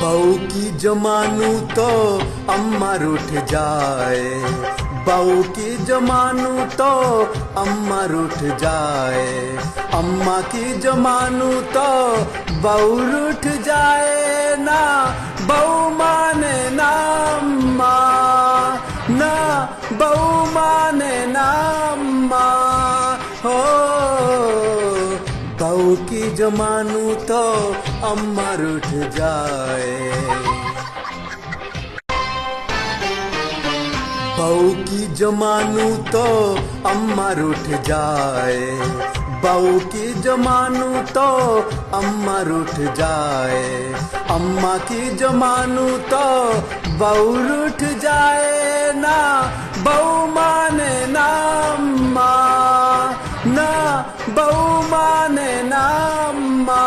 बहू की जमानू तो अम्मा रूठ जाए, बहू की जमानू तो अम्मा रूठ जाए, अम्मा की जमानू तो बहू रूठ जाए ना, बहू माने ना अम्मा, ना बहू माने ना अम्मा हो। बहू की जमानू तो अम्मा रूठ जाए, बहू की जमानू तो अम्मा रूठ जाए, बहू की जमानू तो अम्मा रूठ जाए, अम्मा की जमानू तो बहू रूठ जाए ना, बहू माने ना अम्मा, ना बहू माने ना अम्मा।